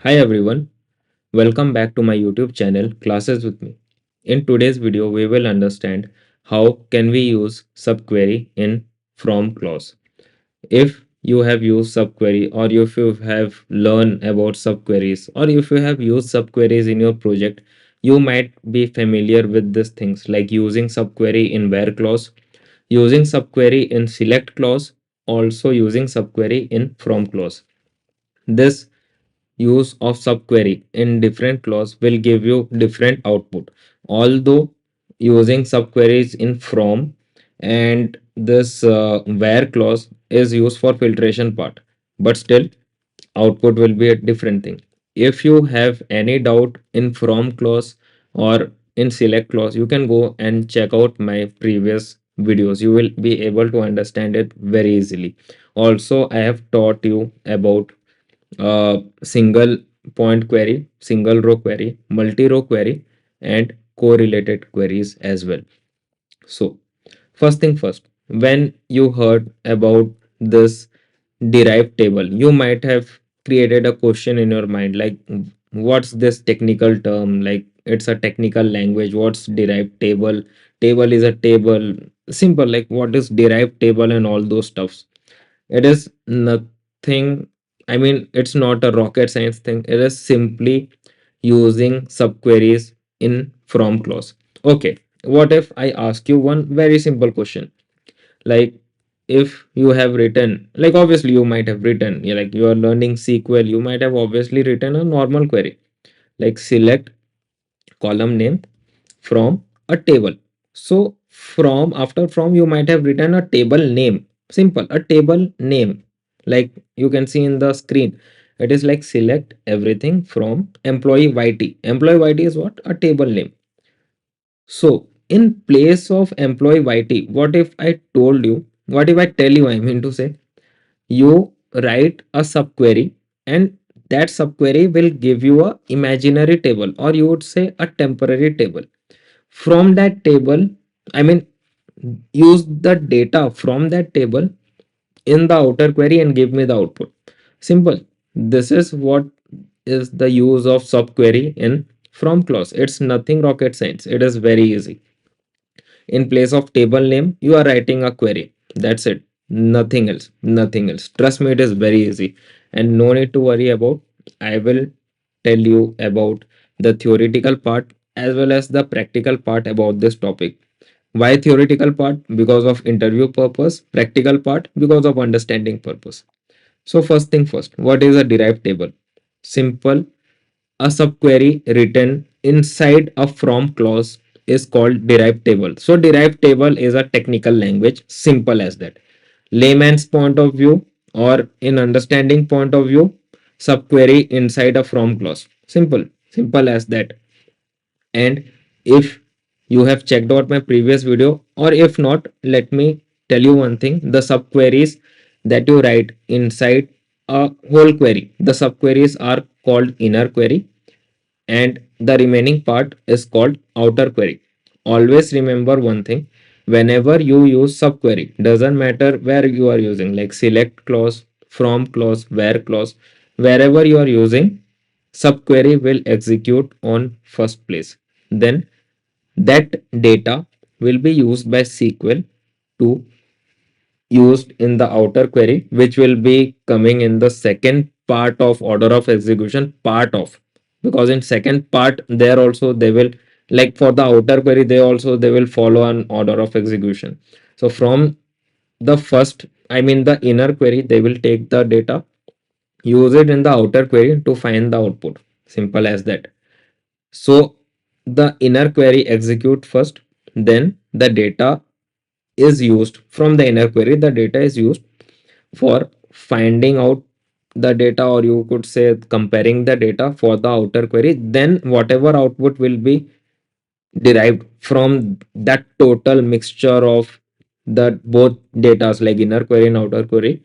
Hi everyone, welcome back to my YouTube channel Classes with me. In today's video, we will understand how can we use subquery in from clause. If you have used subquery or if you have learned about subqueries or if you have used subqueries in your project, you might be familiar with these things like using subquery in where clause, using subquery in select clause, also using subquery in from clause. This use of subquery in different clause will give you different output, although using subqueries in from and this where clause is used for filtration part, but still output will be a different thing. If you have any doubt in from clause or in select clause, you can go and check out my previous videos. You will be able to understand it very easily. Also, I have taught you about single point query, single row query, multi row query, and correlated queries as well. So, first thing first, when you heard about this derived table, you might have created a question in your mind like, what's this technical term? Like, it's a technical language. What's derived table? Table is a table. Simple, like, what is derived table and all those stuffs. It is nothing, I mean, it's not a rocket science thing. It is simply using subqueries in from clause. Okay, what if I ask you one very simple question? Like, if you have written, like, obviously you might have written, like you are learning SQL, you might have obviously written a normal query like select column name from a table. So from after from you might have written a table name. Simple, a table name. Like you can see in the screen. It is like select everything from employee YT. Employee YT is what? A table name. So in place of employee YT, what if I told you, what if I tell you, I mean to say, you write a subquery and that subquery will give you a imaginary table, or you would say a temporary table. From that table, I mean, use the data from that table in the outer query and give me the output. Simple. This is what is the use of subquery in from clause. It's nothing rocket science. It is very easy. In place of table name, you are writing a query. That's it. Nothing else. Nothing else. Trust me, it is very easy. And no need to worry about. I will tell you about the theoretical part as well as the practical part about this topic. Why theoretical part? Because of interview purpose. Practical part? Because of understanding purpose. So first thing first, what is a derived table? Simple, a subquery written inside a from clause is called derived table. So derived table is a technical language, simple as that. Layman's point of view or in understanding point of view, subquery inside a from clause. Simple, simple as that. And if you have checked out my previous video, or if not, let me tell you one thing. The subqueries that you write inside a whole query, the subqueries are called inner query and the remaining part is called outer query. Always remember one thing, whenever you use subquery, doesn't matter where you are using, like select clause, from clause, where clause, wherever you are using, subquery will execute on first place. Then that data will be used by SQL to used in the outer query, which will be coming in the second part of order of execution, part of, because in second part there also they will, like for the outer query, they will follow an order of execution. So from the first, I mean the inner query, they will take the data, use it in the outer query to find the output. Simple as that. So the inner query execute first, then the data is used from the inner query, the data is used for finding out the data, or you could say comparing the data for the outer query. Then whatever output will be derived from that total mixture of the both datas like inner query and outer query,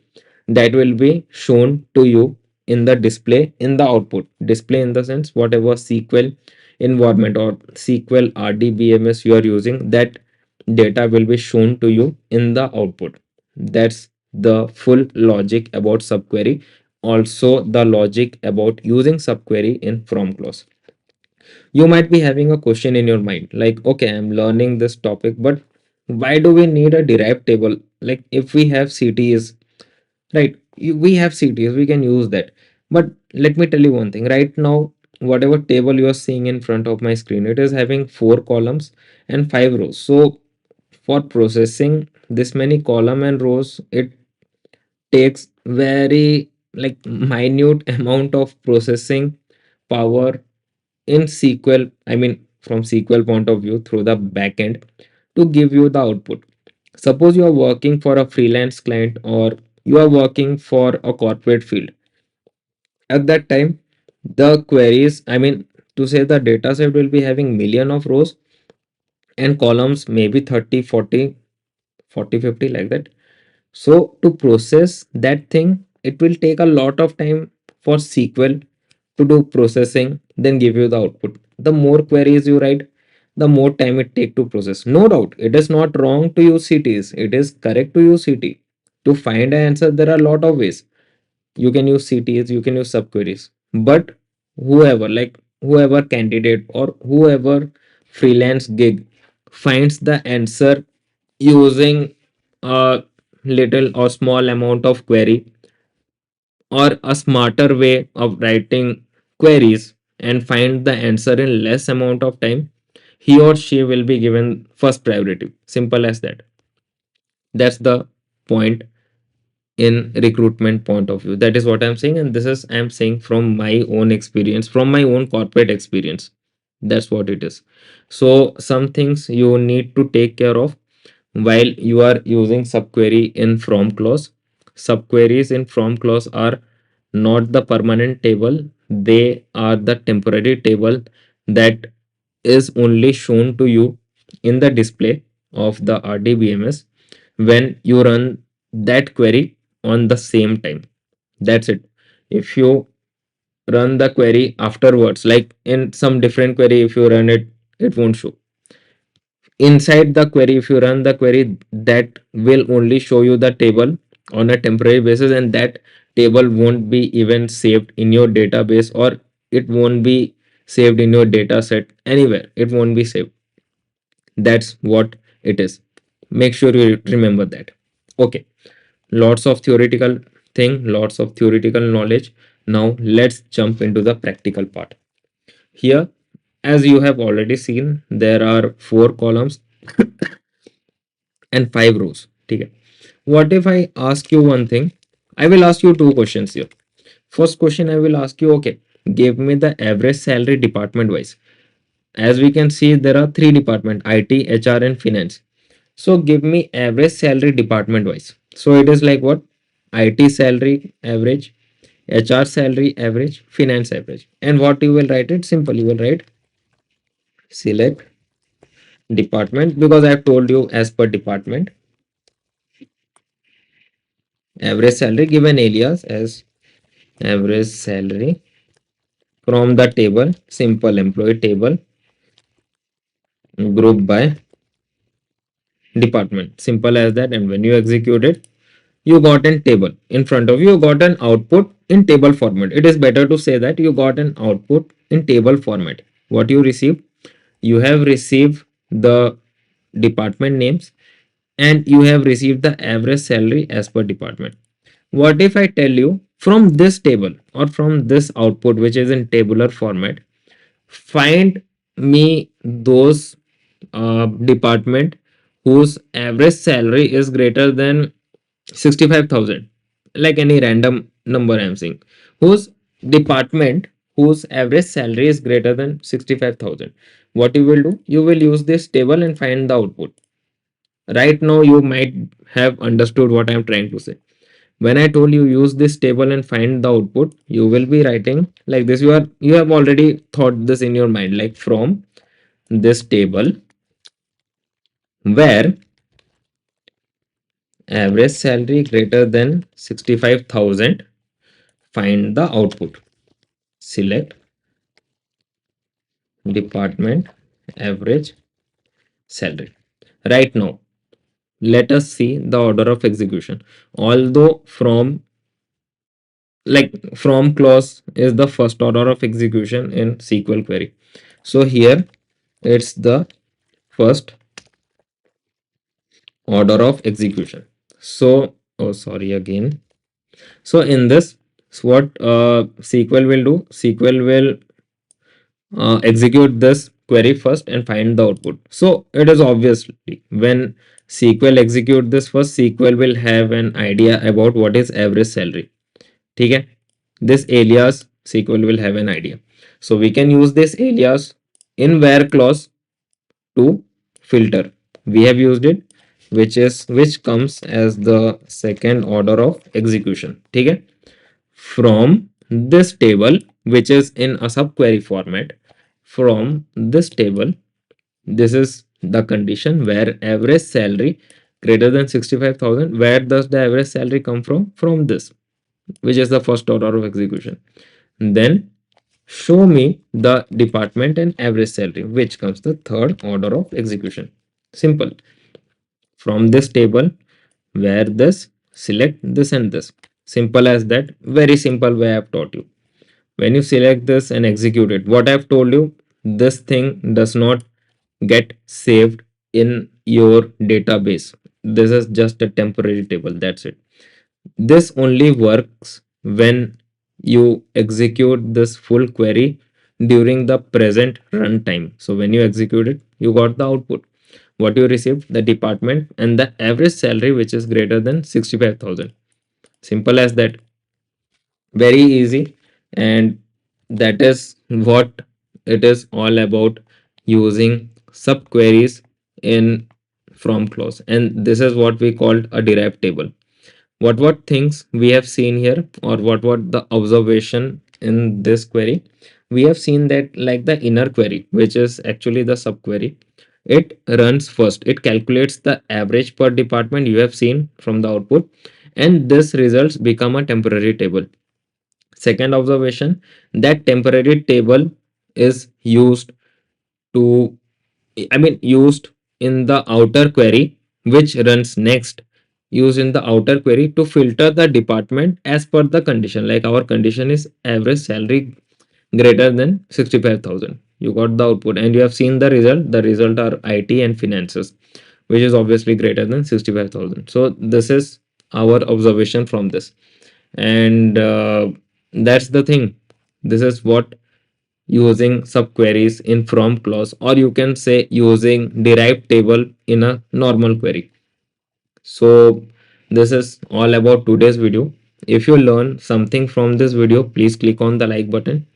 that will be shown to you in the display in the output. Display in the sense whatever SQL environment or SQL RDBMS you are using, that data will be shown to you in the output. That's the full logic about subquery. also the logic about using subquery in from clause. You might be having a question in your mind like, okay, I'm learning this topic, but why do we need a derived table? Like, if we have CTs, right? We have CTs, we can use that. But let me tell you one thing. Right now, whatever table you are seeing in front of my screen, it is having 4 columns and 5 rows. So for processing this many column and rows, it takes very like minute amount of processing power in SQL, I mean, from SQL point of view through the backend to give you the output. Suppose you are working for a freelance client or you are working for a corporate field. At that time, the queries, I mean, to say the data set will be having million of rows and columns, maybe 30, 40, 40, 50 like that. So to process that thing, it will take a lot of time for SQL to do processing, then give you the output. The more queries you write, the more time it take to process. No doubt, it is not wrong to use CTs. It is correct to use CT. To find an answer, there are a lot of ways. You can use CTs, you can use subqueries. But whoever candidate or whoever freelance gig finds the answer using a little or small amount of query or a smarter way of writing queries and find the answer in less amount of time, he or she will be given first priority. Simple as that. That's the point in recruitment point of view. That is what I'm saying, and this is I'm saying from my own experience, from my own corporate experience. That's what it is. So some things you need to take care of while you are using subquery in from clause. Subqueries in from clause are not the permanent table, they are the temporary table that is only shown to you in the display of the RDBMS when you run that query on the same time. That's it. If you run the query afterwards, like in some different query, if you run it, it won't show. Inside the query, if you run the query, that will only show you the table on a temporary basis, and that table won't be even saved in your database, or it won't be saved in your data set anywhere. It won't be saved. That's what it is. Make sure you remember that. Okay, lots of theoretical thing, lots of theoretical knowledge. Now let's jump into the practical part. Here, as you have already seen, there are 4 columns and 5 rows. Okay. What if I ask you one thing? I will ask you 2 questions here. First question I will ask you, okay, give me the average salary department wise. As we can see, there are 3 departments: IT, HR, and finance. So give me average salary department wise. So it is like what? IT salary average, HR salary average, finance average. And what you will write it? Simple. You will write select department, because I have told you as per department. Average salary, give an alias as average salary from the table, simple employee table, group by department. Simple as that. And when you execute it, you got a table in front of you, you got an output in table format. It is better to say that you got an output in table format. What you received? You have received the department names and you have received the average salary as per department. What if I tell you from this table or from this output, which is in tabular format, find me those department whose average salary is greater than 65,000, like any random number I'm saying, whose department whose average salary is greater than 65,000. What you will do? You will use this table and find the output. Right now, you might have understood what I'm trying to say. When I told you use this table and find the output, you will be writing like this. You have already thought this in your mind, like from this table where average salary greater than 65,000, find the output. Select department average salary. Right now, let us see the order of execution. Although from like from clause is the first order of execution in SQL query. So here it's the first order of execution. So, oh, sorry again. So in this, so what SQL will do? SQL will execute this query first and find the output. So it is obviously when SQL execute this first, SQL will have an idea about what is average salary. Okay, this alias SQL will have an idea. So we can use this alias in where clause to filter. We have used it, which comes as the second order of execution. Okay, from this table, which is in a subquery format, from this table, this is the condition where average salary greater than 65,000. Where does the average salary come from? From this, which is the first order of execution. Then show me the department and average salary, which comes the third order of execution. Simple. From this table, where this, select this and this. Simple as that. Very simple way I've taught you. When you select this and execute it, what I've told you, this thing does not get saved in your database. This is just a temporary table. That's it. This only works when you execute this full query during the present runtime. So when you execute it, you got the output. What you received, the department and the average salary, which is greater than 65,000. Simple as that. Very easy. And that is what it is all about, using subqueries in from clause. And this is what we called a derived table. What things we have seen here, or what the observation in this query, we have seen that like the inner query, which is actually the subquery, it runs first, it calculates the average per department, you have seen from the output, and this results become a temporary table. Second observation, that temporary table is used to, I mean, used in the outer query, which runs next, used in the outer query to filter the department as per the condition. Like our condition is average salary greater than 65,000. You got the output and you have seen the result. The result are IT and finances, which is obviously greater than 65,000. So this is our observation from this. And that's the thing. This is what using subqueries in from clause, or you can say using derived table in a normal query. So this is all about today's video. If you learn something from this video, please click on the like button,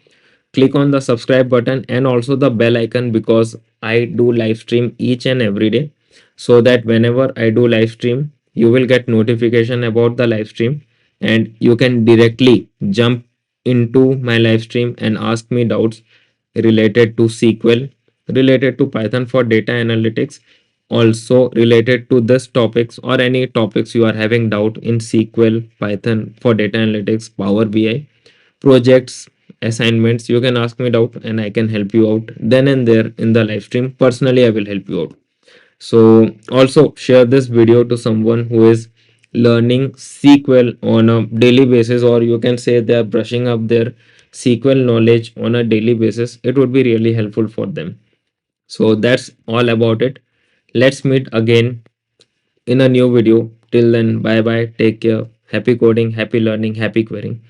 click on the subscribe button and also the bell icon, because I do live stream each and every day, so that whenever I do live stream, you will get notification about the live stream and you can directly jump into my live stream and ask me doubts related to SQL, related to Python for data analytics, also related to this topics or any topics you are having doubt in SQL, Python for data analytics, Power BI, projects, assignments. You can ask me doubt and I can help you out then and there in the live stream. Personally, I will help you out. So also share this video to someone who is learning SQL on a daily basis, or you can say they are brushing up their SQL knowledge on a daily basis. It would be really helpful for them. So that's all about it. Let's meet again in a new video. Till then, bye bye. Take care. Happy coding, happy learning, happy querying.